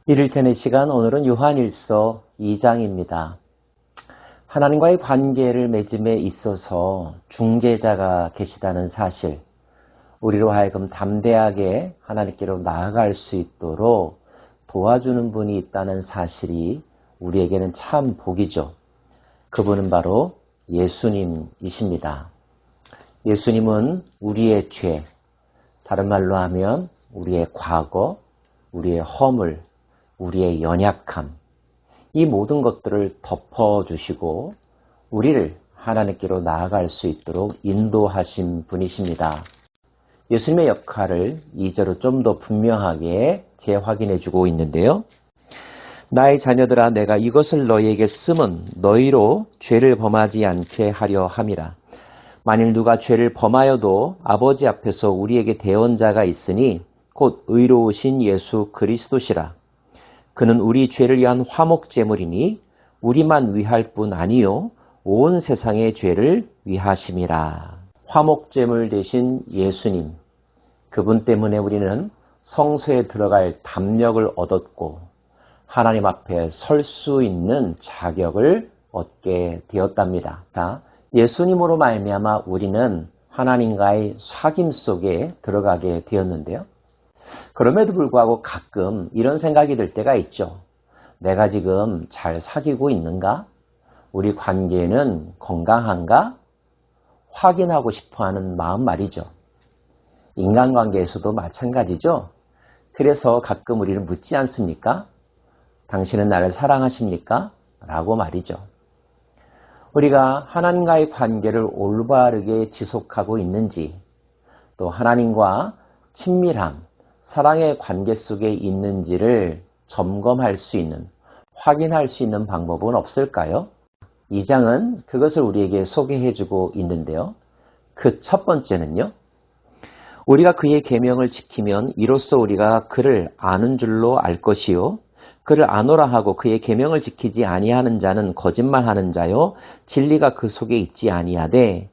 이를테는 시간, 오늘은 요한일서 2장입니다. 하나님과의 관계를 맺음에 있어서 중재자가 계시다는 사실, 우리로 하여금 담대하게 하나님께로 나아갈 수 있도록 도와주는 분이 있다는 사실이 우리에게는 참 복이죠. 그분은 바로 예수님이십니다. 예수님은 우리의 죄, 다른 말로 하면 우리의 과거, 우리의 허물, 우리의 연약함, 이 모든 것들을 덮어주시고 우리를 하나님께로 나아갈 수 있도록 인도하신 분이십니다. 예수님의 역할을 2절로 좀 더 분명하게 재확인해주고 있는데요. 나의 자녀들아, 내가 이것을 너희에게 쓰면 너희로 죄를 범하지 않게 하려 함이라. 만일 누가 죄를 범하여도 아버지 앞에서 우리에게 대언자가 있으니 곧 의로우신 예수 그리스도시라. 그는 우리 죄를 위한 화목제물이니 우리만 위할 뿐 아니요 온 세상의 죄를 위하심이라. 화목제물 되신 예수님, 그분 때문에 우리는 성소에 들어갈 담력을 얻었고 하나님 앞에 설 수 있는 자격을 얻게 되었답니다. 예수님으로 말미암아 우리는 하나님과의 사귐 속에 들어가게 되었는데요. 그럼에도 불구하고 가끔 이런 생각이 들 때가 있죠. 내가 지금 잘 사귀고 있는가? 우리 관계는 건강한가? 확인하고 싶어하는 마음 말이죠. 인간관계에서도 마찬가지죠. 그래서 가끔 우리는 묻지 않습니까? 당신은 나를 사랑하십니까? 라고 말이죠. 우리가 하나님과의 관계를 올바르게 지속하고 있는지, 또 하나님과 친밀함, 사랑의 관계 속에 있는지를 점검할 수 있는, 확인할 수 있는 방법은 없을까요? 이 장은 그것을 우리에게 소개해주고 있는데요. 그 첫 번째는요. 우리가 그의 계명을 지키면 이로써 우리가 그를 아는 줄로 알 것이요. 그를 아노라 하고 그의 계명을 지키지 아니하는 자는 거짓말하는 자요. 진리가 그 속에 있지 아니하되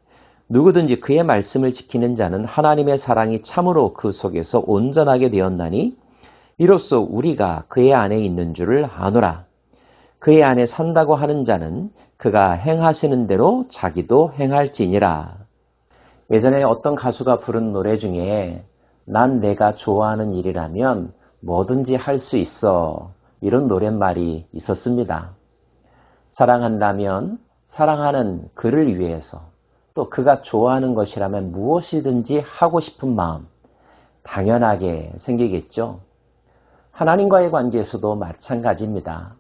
누구든지 그의 말씀을 지키는 자는 하나님의 사랑이 참으로 그 속에서 온전하게 되었나니 이로써 우리가 그의 안에 있는 줄을 아노라. 그의 안에 산다고 하는 자는 그가 행하시는 대로 자기도 행할지니라. 예전에 어떤 가수가 부른 노래 중에 난 내가 좋아하는 일이라면 뭐든지 할 수 있어, 이런 노랫말이 있었습니다. 사랑한다면 사랑하는 그를 위해서, 또 그가 좋아하는 것이라면 무엇이든지 하고 싶은 마음 당연하게 생기겠죠. 하나님과의 관계에서도 마찬가지입니다.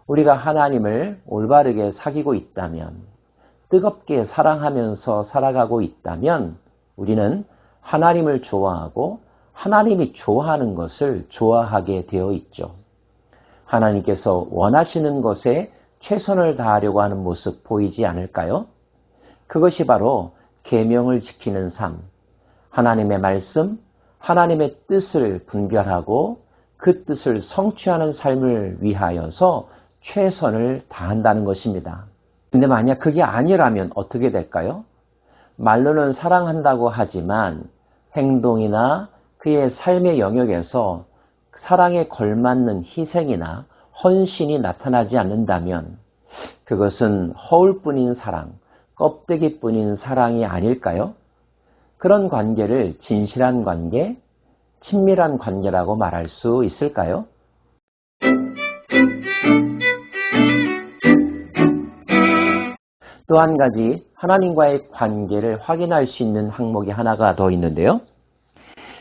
우리가 하나님을 올바르게 사귀고 있다면, 뜨겁게 사랑하면서 살아가고 있다면 우리는 하나님을 좋아하고 하나님이 좋아하는 것을 좋아하게 되어 있죠. 하나님께서 원하시는 것에 최선을 다하려고 하는 모습 보이지 않을까요? 그것이 바로 계명을 지키는 삶, 하나님의 말씀, 하나님의 뜻을 분별하고 그 뜻을 성취하는 삶을 위하여서 최선을 다한다는 것입니다. 근데 만약 그게 아니라면 어떻게 될까요? 말로는 사랑한다고 하지만 행동이나 그의 삶의 영역에서 사랑에 걸맞는 희생이나 헌신이 나타나지 않는다면 그것은 허울뿐인 사랑, 껍데기뿐인 사랑이 아닐까요? 그런 관계를 진실한 관계, 친밀한 관계라고 말할 수 있을까요? 또 한 가지 하나님과의 관계를 확인할 수 있는 항목이 하나가 더 있는데요.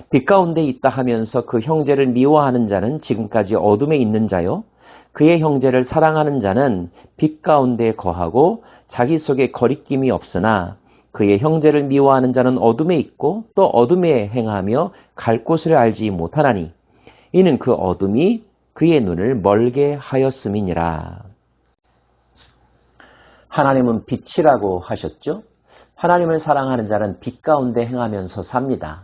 빛 가운데 있다 하면서 그 형제를 미워하는 자는 지금까지 어둠에 있는 자요. 그의 형제를 사랑하는 자는 빛 가운데 거하고 자기 속에 거리낌이 없으나 그의 형제를 미워하는 자는 어둠에 있고 또 어둠에 행하며 갈 곳을 알지 못하나니 이는 그 어둠이 그의 눈을 멀게 하였음이니라. 하나님은 빛이라고 하셨죠? 하나님을 사랑하는 자는 빛 가운데 행하면서 삽니다.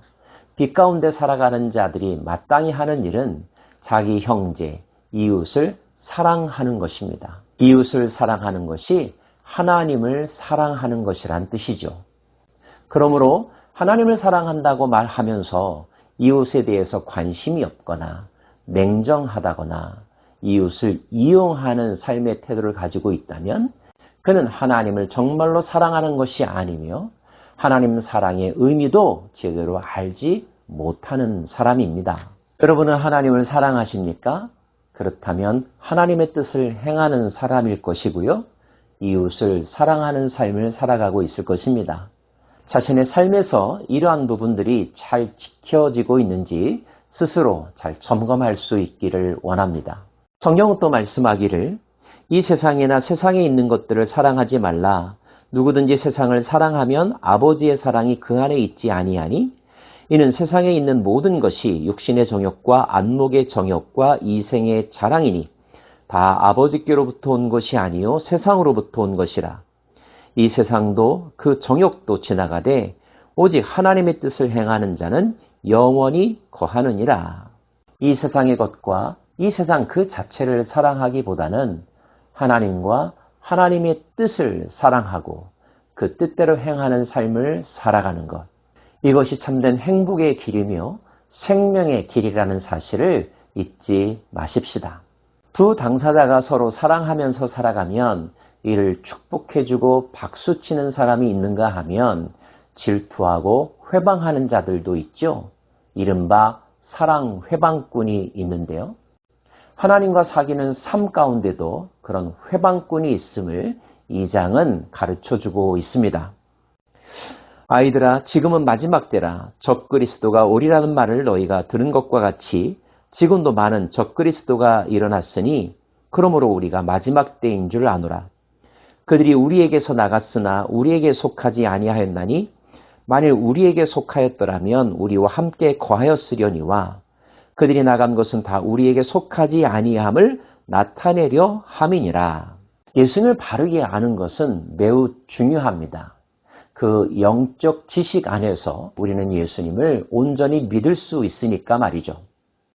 빛 가운데 살아가는 자들이 마땅히 하는 일은 자기 형제, 이웃을 사랑하는 것입니다. 이웃을 사랑하는 것이 하나님을 사랑하는 것이란 뜻이죠. 그러므로 하나님을 사랑한다고 말하면서 이웃에 대해서 관심이 없거나 냉정하다거나 이웃을 이용하는 삶의 태도를 가지고 있다면 그는 하나님을 정말로 사랑하는 것이 아니며 하나님 사랑의 의미도 제대로 알지 못하는 사람입니다. 여러분은 하나님을 사랑하십니까? 그렇다면 하나님의 뜻을 행하는 사람일 것이고요. 이웃을 사랑하는 삶을 살아가고 있을 것입니다. 자신의 삶에서 이러한 부분들이 잘 지켜지고 있는지 스스로 잘 점검할 수 있기를 원합니다. 성경은 또 말씀하기를 이 세상이나 세상에 있는 것들을 사랑하지 말라. 누구든지 세상을 사랑하면 아버지의 사랑이 그 안에 있지 아니하니 이는 세상에 있는 모든 것이 육신의 정욕과 안목의 정욕과 이생의 자랑이니 다 아버지께로부터 온 것이 아니요 세상으로부터 온 것이라. 이 세상도 그 정욕도 지나가되 오직 하나님의 뜻을 행하는 자는 영원히 거하느니라. 이 세상의 것과 이 세상 그 자체를 사랑하기보다는 하나님과 하나님의 뜻을 사랑하고 그 뜻대로 행하는 삶을 살아가는 것. 이것이 참된 행복의 길이며 생명의 길이라는 사실을 잊지 마십시다. 두 당사자가 서로 사랑하면서 살아가면 이를 축복해주고 박수치는 사람이 있는가 하면 질투하고 회방하는 자들도 있죠. 이른바 사랑 회방꾼이 있는데요. 하나님과 사귀는 삶 가운데도 그런 회방꾼이 있음을 이 장은 가르쳐주고 있습니다. 아이들아, 지금은 마지막 때라. 적그리스도가 오리라는 말을 너희가 들은 것과 같이 지금도 많은 적그리스도가 일어났으니 그러므로 우리가 마지막 때인 줄 아노라. 그들이 우리에게서 나갔으나 우리에게 속하지 아니하였나니 만일 우리에게 속하였더라면 우리와 함께 거하였으려니와 그들이 나간 것은 다 우리에게 속하지 아니함을 나타내려 함이니라. 예수님을 바르게 아는 것은 매우 중요합니다. 그 영적 지식 안에서 우리는 예수님을 온전히 믿을 수 있으니까 말이죠.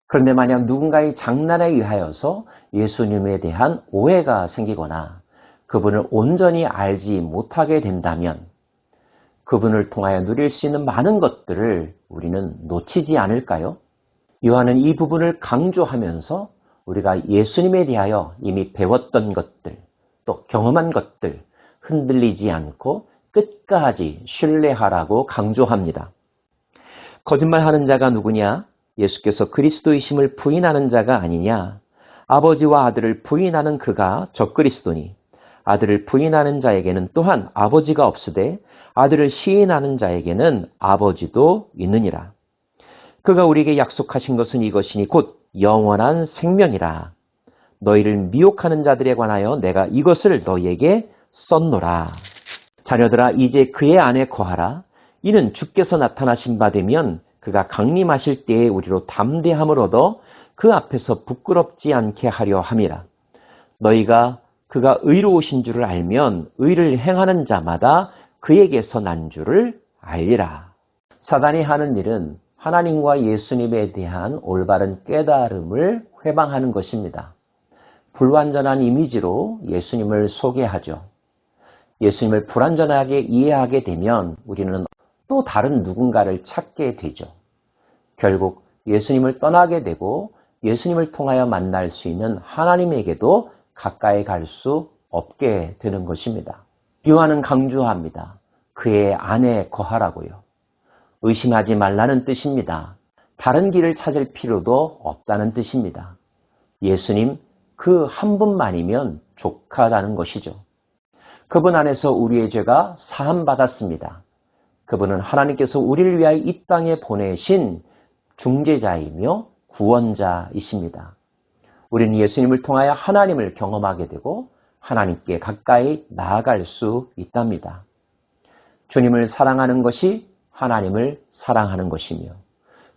그런데 만약 누군가의 장난에 의하여서 예수님에 대한 오해가 생기거나 그분을 온전히 알지 못하게 된다면 그분을 통하여 누릴 수 있는 많은 것들을 우리는 놓치지 않을까요? 요한은 이 부분을 강조하면서 우리가 예수님에 대하여 이미 배웠던 것들, 또 경험한 것들 흔들리지 않고 끝까지 신뢰하라고 강조합니다. 거짓말하는 자가 누구냐? 예수께서 그리스도이심을 부인하는 자가 아니냐? 아버지와 아들을 부인하는 그가 적그리스도니 아들을 부인하는 자에게는 또한 아버지가 없으되 아들을 시인하는 자에게는 아버지도 있느니라. 그가 우리에게 약속하신 것은 이것이니 곧 영원한 생명이라. 너희를 미혹하는 자들에 관하여 내가 이것을 너희에게 썼노라. 자녀들아, 이제 그의 안에 거하라. 이는 주께서 나타나신 바 되면 그가 강림하실 때에 우리로 담대함을 얻어 그 앞에서 부끄럽지 않게 하려 함이라. 너희가 그가 의로우신 줄을 알면 의를 행하는 자마다 그에게서 난 줄을 알리라. 사단이 하는 일은 하나님과 예수님에 대한 올바른 깨달음을 회방하는 것입니다. 불완전한 이미지로 예수님을 소개하죠. 예수님을 불완전하게 이해하게 되면 우리는 또 다른 누군가를 찾게 되죠. 결국 예수님을 떠나게 되고 예수님을 통하여 만날 수 있는 하나님에게도 가까이 갈 수 없게 되는 것입니다. 요한은 강조합니다. 그의 안에 거하라고요. 의심하지 말라는 뜻입니다. 다른 길을 찾을 필요도 없다는 뜻입니다. 예수님 그 한 분만이면 족하다는 것이죠. 그분 안에서 우리의 죄가 사함받았습니다. 그분은 하나님께서 우리를 위하여 이 땅에 보내신 중재자이며 구원자이십니다. 우리는 예수님을 통하여 하나님을 경험하게 되고 하나님께 가까이 나아갈 수 있답니다. 주님을 사랑하는 것이 하나님을 사랑하는 것이며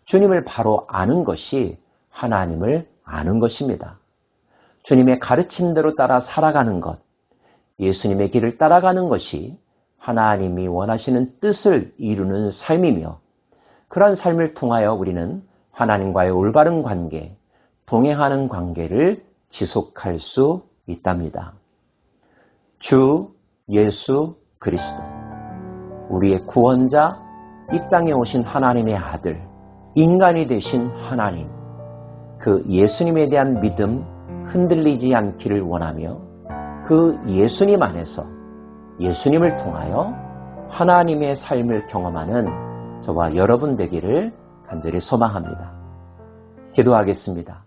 주님을 바로 아는 것이 하나님을 아는 것입니다. 주님의 가르침대로 따라 살아가는 것, 예수님의 길을 따라가는 것이 하나님이 원하시는 뜻을 이루는 삶이며 그러한 삶을 통하여 우리는 하나님과의 올바른 관계, 동행하는 관계를 지속할 수 있답니다. 주 예수 그리스도, 우리의 구원자, 이 땅에 오신 하나님의 아들, 인간이 되신 하나님, 그 예수님에 대한 믿음 흔들리지 않기를 원하며 그 예수님 안에서 예수님을 통하여 하나님의 삶을 경험하는 저와 여러분 되기를 간절히 소망합니다. 기도하겠습니다.